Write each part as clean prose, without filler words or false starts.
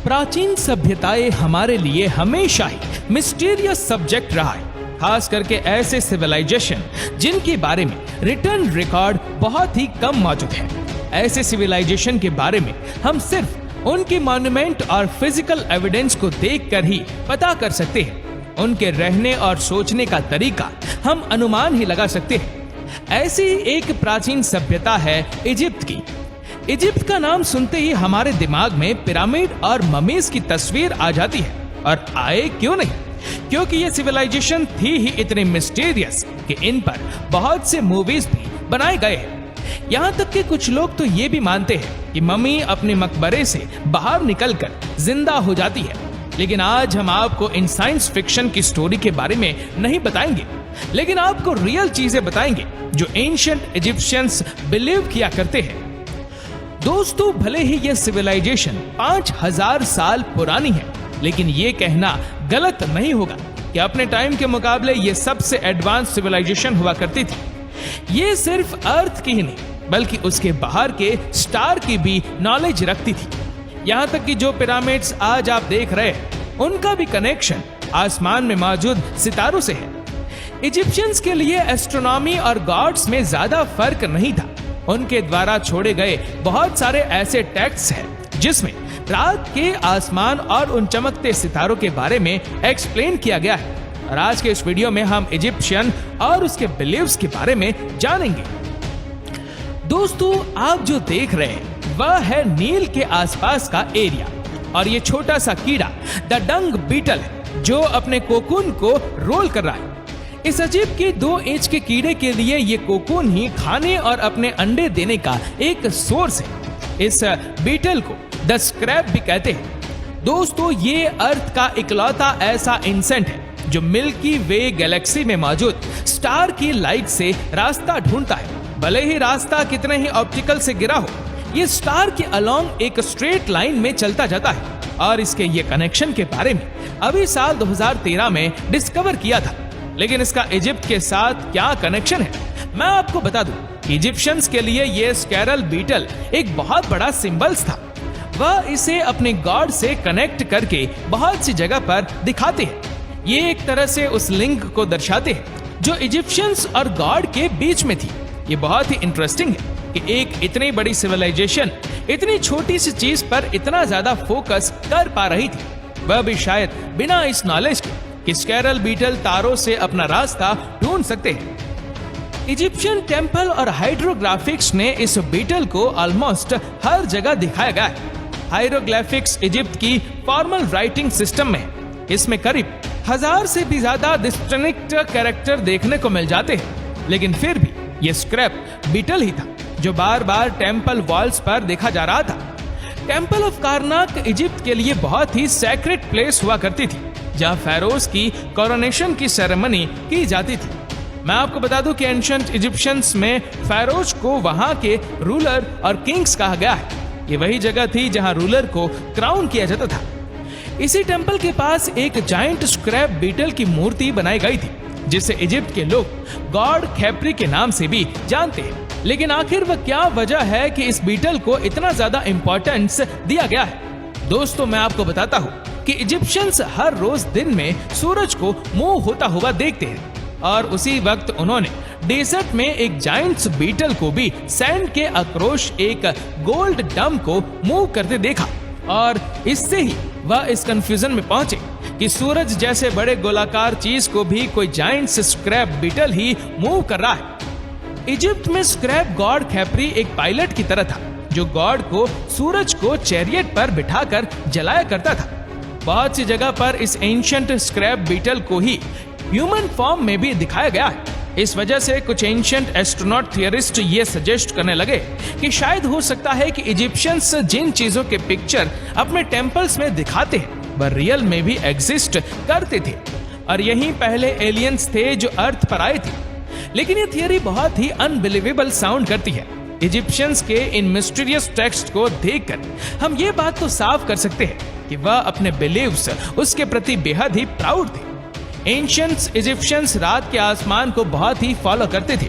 प्राचीन सभ्यताएं हमारे लिए हमेशा ही मिस्टीरियस सब्जेक्ट रहा है, खास करके ऐसे सिविलाइजेशन जिनके बारे में रिटर्न रिकॉर्ड बहुत ही कम मौजूद है। ऐसे सिविलाइजेशन के बारे में हम सिर्फ उनके मॉन्यूमेंट और फिजिकल एविडेंस को देखकर ही पता कर सकते हैं। उनके रहने और सोचने का तरीका हम अनुमान ही लगा सकते हैं। ऐसी एक प्राचीन सभ्यता है इजिप्ट की। इजिप्ट का नाम सुनते ही हमारे दिमाग में पिरामिड और ममीज की तस्वीर आ जाती है, और आए क्यों नहीं, क्योंकि ये सिविलाइजेशन थी ही इतने मिस्टीरियस कि इन पर बहुत से मूवीज भी बनाए गए हैं। यहाँ तक कि कुछ लोग तो ये भी मानते हैं कि मम्मी अपने मकबरे से बाहर निकलकर जिंदा हो जाती है। लेकिन आज हम आपको इन साइंस फिक्शन की स्टोरी के बारे में नहीं बताएंगे, लेकिन आपको रियल चीजें बताएंगे जो एंशिएंट इजिप्शियंस बिलीव किया करते हैं। दोस्तों, भले ही यह सिविलाइजेशन 5000 साल पुरानी है, लेकिन ये कहना गलत नहीं होगा कि अपने टाइम के मुकाबले ये सबसे एडवांस सिविलाइजेशन हुआ करती थी। ये सिर्फ अर्थ की ही नहीं, बल्कि उसके बाहर के स्टार की भी नॉलेज रखती थी। यहाँ तक कि जो पिरामिड्स आज आप देख रहे हैं, उनका भी कनेक्शन आसमान में मौजूद सितारों से है। इजिप्शियंस के लिए एस्ट्रोनॉमी और गॉड्स में ज्यादा फर्क नहीं था। उनके द्वारा छोड़े गए बहुत सारे ऐसे टेक्स्ट हैं जिसमें रात के आसमान और उन चमकते सितारों के बारे में एक्सप्लेन किया गया है। और आज के इस वीडियो में हम इजिप्शियन और उसके बिलीव्स के बारे में जानेंगे। दोस्तों, आप जो देख रहे हैं वह है नील के आसपास का एरिया, और ये छोटा सा कीड़ा द डंग बीटल है जो अपने कोकून को रोल कर रहा है। इस अजीब के 2 इंच के कीड़े के लिए ये कोकून ही खाने और अपने अंडे देने का एक सोर्स है। इस बीटल को द स्क्रैब भी कहते हैं। दोस्तों, ये अर्थ का इकलौता ऐसा इंसेक्ट है जो मिल्की वे गैलेक्सी में मौजूद स्टार की लाइट से रास्ता ढूंढता है। भले ही रास्ता कितने ही ऑप्टिकल से गिरा हो, ये स्टार के अलोंग एक स्ट्रेट लाइन में चलता जाता है। और इसके ये कनेक्शन के बारे में अभी साल 2013 में डिस्कवर किया था। लेकिन इसका इजिप्ट के साथ क्या कनेक्शन है, मैं आपको बता दूं। इजिप्शियंस के लिए ये स्कैरल बीटल एक बहुत बड़ा सिंबल्स था। वह इसे अपने गॉड से कनेक्ट करके बहुत सी जगह पर दिखाते हैं। ये एक तरह से उस लिंक को दर्शाते हैं जो इजिप्शियंस और गॉड के बीच में थी। ये बहुत ही इंटरेस्टिंग है कि एक इतनी बड़ी सिविलाइजेशन इतनी छोटी सी चीज पर इतना ज्यादा फोकस कर पा रही थी, वह भी शायद बिना इस नॉलेज के कि स्कैरल बीटल तारों से अपना रास्ता ढूंढ सकते हैं। इजिप्शियन टेम्पल और हाइड्रोग्राफिक्स ने इस बीटल को ऑलमोस्ट हर जगह दिखाया गया है। हाइरोग्राफिक्स इजिप्ट की फॉर्मल राइटिंग सिस्टम में है। इसमें करीब 1000 से भी ज्यादा डिस्टिंक्ट कैरेक्टर देखने को मिल जाते हैं, लेकिन फिर भी ये स्क्रैप बीटल ही था जो बार बार टेम्पल वॉल्स पर देखा जा रहा था। टेम्पल ऑफ कार्नाक इजिप्ट के लिए बहुत ही सैक्रेड प्लेस हुआ करती थी, जहां फेरोज की कोरोनेशन की सेरेमनी की जाती थी। मैं आपको बता दूं कि एंशिएंट इजिप्शियंस में फेरोज को वहां के रूलर और किंग्स कहा गया है। ये वही जगह थी जहां रूलर को क्राउन किया जाता था। इसी टेम्पल के पास एक जायंट स्क्रैप बीटल की मूर्ति बनाई गई थी, जिसे इजिप्ट के लोग गॉड खेप्री के नाम से भी जानते हैं। लेकिन आखिर वह क्या वजह है कि इस बीटल को इतना ज्यादा इंपॉर्टेंस दिया गया है? दोस्तों, मैं आपको बताता हूँ कि इजिप्शियंस हर रोज दिन में सूरज को मूव होता हुआ देखते हैं, और उसी वक्त उन्होंने डेजर्ट में एक जायंट बीटल को भी सैंड के अक्रॉस एक गोल्ड डम को मूव करते देखा। और इससे ही वह इस कंफ्यूजन में पहुंचे कि सूरज जैसे बड़े गोलाकार चीज को भी कोई जायंट स्क्रैप बीटल ही मूव कर रहा है। इजिप्ट में स्क्रैप गॉड खेप्री एक पायलट की तरह था, जो गॉड को सूरज को चैरियट पर बिठाकर जलाया करता था। बहुत सी जगह पर इस एंशिएंट स्क्रैप बीटल को ही ह्यूमन फॉर्म में भी दिखाया गया है। इस वजह से कुछ एंशिएंट एस्ट्रोनॉट थियरिस्ट ये सजेस्ट करने लगे कि शायद हो सकता है कि इजिप्शियंस जिन चीजों के पिक्चर अपने टेम्पल्स में दिखाते हैं वह रियल में भी एग्जिस्ट करते थे, और यही पहले एलियंस थे जो अर्थ पर आए थे। लेकिन ये थियरी बहुत ही अनबिलीवेबल साउंड करती है। इजिप्शियंस के इन मिस्टीरियस टेक्स्ट को देखकर हम ये बात तो साफ कर सकते हैं कि वह अपने बिलीव्स उसके प्रति बेहद ही प्राउड थे। एंशिएंट्स इजिप्शियंस रात के आसमान को बहुत ही फॉलो करते थे।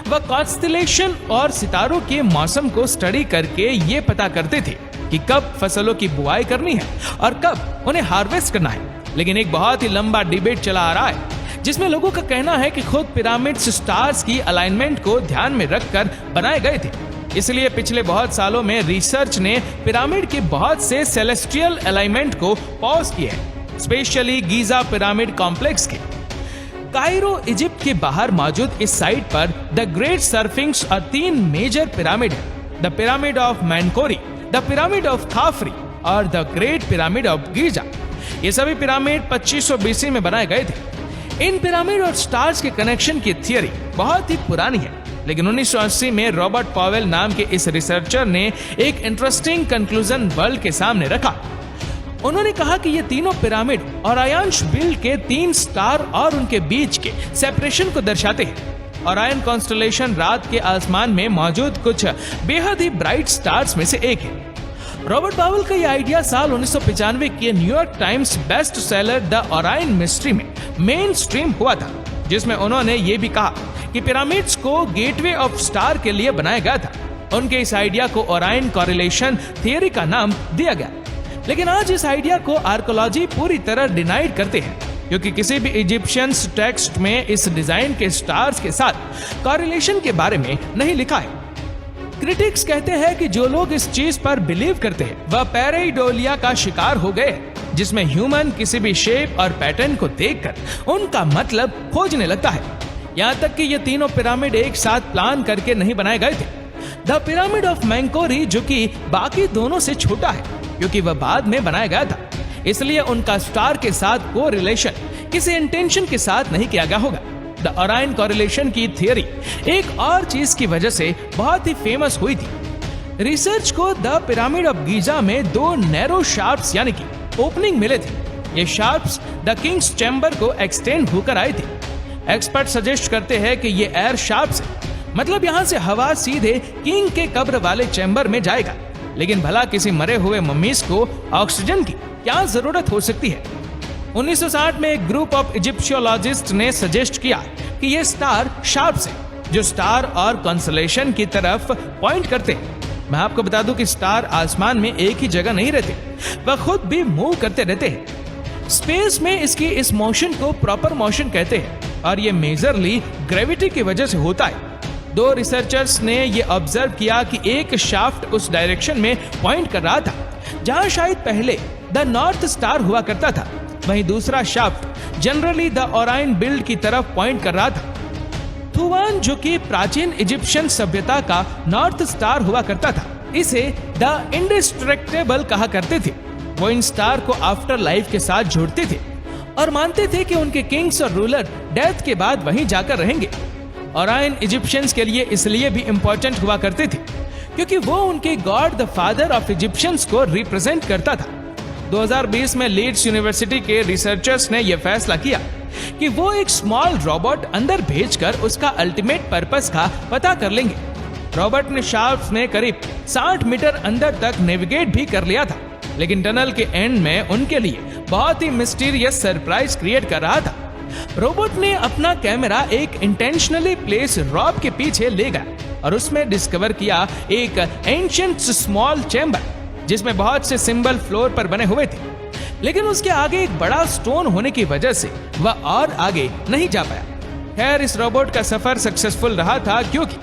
वह कॉन्स्टेलेशन और सितारों के मौसम को स्टडी करके ये पता करते थे कि कब फसलों की बुआई करनी है और कब उन्हें हार्वेस्ट करना है। लेकिन एक बहुत ही लंबा डिबेट चला आ रहा है जिसमें लोगों का कहना है कि खुद पिरामिड्स स्टार्स की अलाइनमेंट को ध्यान में रखकर बनाए गए थे। इसलिए पिछले बहुत सालों में रिसर्च ने पिरामिड के बहुत से सेलेस्टियल अलाइनमेंट को पॉज किया है, स्पेशली गीजा पिरामिड कॉम्प्लेक्स के। कायरो इजिप्ट के बाहर मौजूद इस साइट पर द ग्रेट सर्फिंग्स और 3 मेजर पिरामिड है, the pyramid of Menkaure, the pyramid of Khafre और the great pyramid of Giza. ये सभी पिरामिड 2500 बीसी में बनाए गए थे। इन पिरामिड और स्टार्स के कनेक्शन की थियरी बहुत ही पुरानी है, लेकिन 1980 में रॉबर्ट पॉवेल नाम के इस रिसर्चर ने एक इंटरेस्टिंग कंक्लूजन वर्ल्ड के सामने रखा। उन्होंने कहा कि ये तीनों पिरामिड ओरायन बेल्ट के 3 स्टार और उनके बीच के सेपरेशन को दर्शाते हैं। ओरायन कॉन्स्टलेशन रात के आसमान में मौजूद कुछ बेहद ही ब्राइट स्टार्स में से एक है। रॉबर्ट पावेल का यह आइडिया साल 1995 के New York times best seller the Orion mystery में मेन स्ट्रीम हुआ था, जिसमें उन्होंने ये भी कहा कि पिरामिड्स को गेटवे ऑफ स्टार के लिए बनाया गया था। उनके इस आइडिया को ओरायन कॉरिलेशन थियरी का नाम दिया गया। लेकिन आज इस आइडिया को आर्कोलॉजी पूरी तरह डिनाइड करते हैं, क्योंकि किसी भी इजिप्शियन टेक्स्ट में इस डिजाइन के स्टार्स के साथ कॉरिलेशन के बारे में नहीं लिखा है। क्रिटिक्स कहते हैं कि जो लोग इस चीज पर बिलीव करते हैं वह पैरेइडोलिया का शिकार हो गए, जिसमें ह्यूमन किसी भी शेप और पैटर्न को देखकर उनका मतलब खोजने लगता है। यहाँ तक कि ये तीनों पिरामिड एक साथ प्लान करके नहीं बनाए गए थे। द पिरामिड ऑफ मैंकोरी, जो कि बाकी दोनों से छोटा है क्योंकि वह बाद में बनाया गया था, इसलिए उनका स्टार के साथ को रिलेशन किसी इंटेंशन के साथ नहीं किया गया होगा। द ओरायन कॉरिलेशन की थियरी एक और चीज की वजह से बहुत ही फेमस हुई थी। रिसर्च को द पिरामिड ऑफ गीजा में 2 नैरो शाफ्ट्स यानी कि ओपनिंग मिले थे। ये शाफ्ट्स द किंग्स चैम्बर को एक्सटेंड होकर आए थे। एक्सपर्ट सजेस्ट करते हैं कि ये एयर शाफ्ट्स है, मतलब यहाँ से हवा सीधे किंग के कब्र वाले चैम्बर में जाएगा। लेकिन भला किसी मरे हुए मम्मीज को ऑक्सीजन की क्या जरूरत हो सकती है? 1960 में एक ग्रुप ऑफ इजिप्शियोलॉजिस्ट ने सजेस्ट किया कि ये स्टार शाफ्ट्स हैं, जो स्टार और कॉन्स्टलेशन की तरफ पॉइंट करते हैं। मैं आपको बता दूं कि स्टार आसमान में एक ही जगह नहीं रहते, वह खुद भी मूव करते रहते हैं। स्पेस में इसकी इस मोशन को प्रॉपर मोशन कहते हैं और ये मेजरली ग्रेविटी की वजह से होता है। 2 रिसर्चर्स ने ये ऑब्जर्व किया कि एक शाफ्ट उस डायरेक्शन में पॉइंट कर रहा था जहां शायद पहले द नॉर्थ स्टार हुआ करता था, वहीं दूसरा shaft generally the Orion belt की तरफ पॉइंट कर रहा था। थुवान, जो कि प्राचीन इजिप्शियन सभ्यता का नॉर्थ स्टार हुआ करता था, इसे द इंडिस्ट्रक्टेबल कहा करते थे। वो इन स्टार को आफ्टर लाइफ के साथ जोड़ते थे और मानते थे कि उनके किंग्स और रूलर डेथ के बाद वहीं जाकर रहेंगे। ओरायन इजिप्शियंस के लिए इसलिए भी इंपॉर्टेंट हुआ करते थे क्योंकि वो उनके God the father of Egyptians को रिप्रेजेंट करता था। 2020 में लीड्स यूनिवर्सिटी के रिसर्चर्स ने यह फैसला किया कि वो एक स्मॉल रोबोट अंदर भेजकर उसका अल्टीमेट पर्पस का पता कर लेंगे। रोबोट ने शाफ्ट्स में करीब 60 मीटर अंदर तक नेविगेट भी कर लिया था, लेकिन टनल के एंड में उनके लिए बहुत ही मिस्टीरियस सरप्राइज क्रिएट कर रहा था। रोबोट ने अपना कैमरा एक इंटेंशनली प्लेस रॉब के पीछे ले गया और उसमें डिस्कवर किया एक एंशिएंट स्मॉल चैम्बर जिसमें बहुत से सिंबल फ्लोर पर बने हुए थे, लेकिन उसके आगे एक बड़ा स्टोन होने की वजह से वह और आगे नहीं जा पाया। खैर, इस रोबोट का सफर सक्सेसफुल रहा था क्योंकि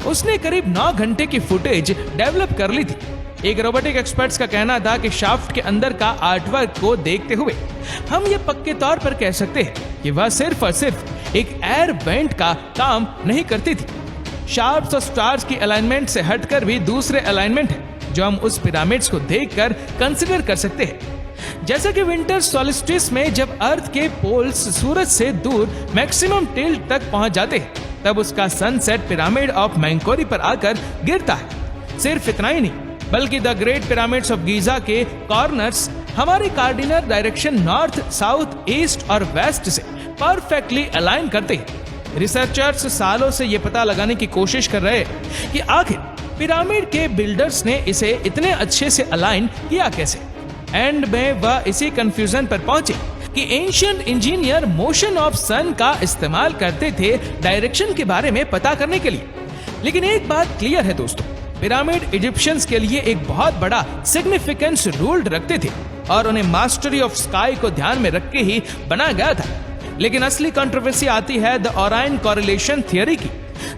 उसने करीब 9 घंटे की फुटेज डेवलप कर ली थी। एक रोबोटिक एक्सपर्ट्स का कहना था कि शाफ्ट के अंदर का आर्टवर्क को देखते हुए हम ये पक्के तौर पर कह सकते हैं कि वह सिर्फ और सिर्फ एक एयर वेंट का काम नहीं करती थी। शाफ्ट्स और स्टार्स की अलाइनमेंट से हटकर भी दूसरे अलाइनमेंट है जो हम उस पिरामिड्स को देखकर कंसीडर कर सकते हैं। जैसा कि विंटर सॉलिस्टिस में जब अर्थ के पोल्स सूरज से दूर मैक्सिमम टिल्ट तक पहुंच जाते हैं, तब उसका सनसेट पिरामिड ऑफ मैंकोरी पर आकर गिरता है। सिर्फ इतना ही नहीं, बल्कि the great pyramids of Giza के कॉर्नर्स हमारी cardinal direction north, south, east और वेस्ट से परफेक्टली अलाइन करते हैं। रिसर्चर्स सालों से ये पता लगाने की कोशिश कर रहे हैं कि आखिर पिरामिड के बिल्डर्स ने इसे इतने अच्छे से अलाइन किया कैसे। एंड में वह इसी कंफ्यूजन पर पहुंचे कि एंशिएंट इंजीनियर मोशन ऑफ सन का इस्तेमाल करते थे डायरेक्शन के बारे में पता करने के लिए। लेकिन एक बात क्लियर है दोस्तों, पिरामिड इजिप्शियंस के लिए एक बहुत बड़ा सिग्निफिकेंस रूल्ड रखते थे और उन्हें मास्टरी ऑफ स्काई को ध्यान में रख के ही बनाया गया था। लेकिन असली कंट्रोवर्सी आती है द ओराइन कोरिलेशन थ्योरी की,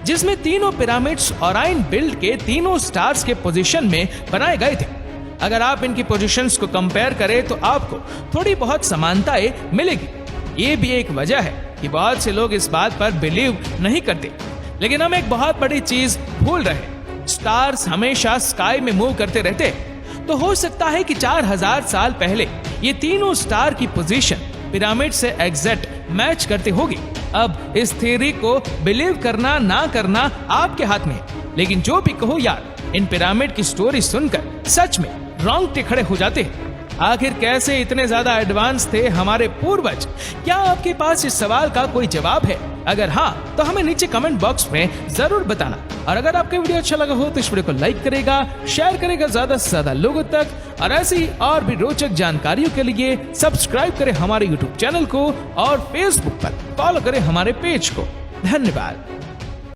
जिसमें तीनों पिरामिड्स ओराइन बेल्ट के तीनों स्टार्स के पोजीशन में बनाए गए थे। अगर आप इनकी पोजीशंस को कंपेयर करें तो आपको थोड़ी बहुत समानताएं मिलेगी। ये भी एक वजह है कि बहुत से लोग इस बात पर बिलीव नहीं करते। लेकिन हम एक बहुत बड़ी चीज भूल रहे, स्टार्स हमेशा स्काई में मूव करते रहते हैं। तो हो सकता है कि 4000 साल पहले ये तीनों स्टार की पोजीशन पिरामिड से एग्जैक्ट मैच करते होगी। अब इस थ्योरी को बिलीव करना ना करना आपके हाथ में है। लेकिन जो भी कहो यार, इन पिरामिड की स्टोरी सुनकर सच में रोंगटे खड़े हो जाते हैं। आखिर कैसे इतने ज्यादा एडवांस थे हमारे पूर्वज? क्या आपके पास इस सवाल का कोई जवाब है? अगर हाँ तो हमें नीचे कमेंट बॉक्स में जरूर बताना। और अगर आपको वीडियो अच्छा लगा हो तो इस वीडियो को लाइक करेगा, शेयर करेगा ज्यादा से ज्यादा लोगों तक। और ऐसी और भी रोचक जानकारियों के लिए सब्सक्राइब करें हमारे यूट्यूब चैनल को और फेसबुक पर फॉलो करें हमारे पेज को। धन्यवाद।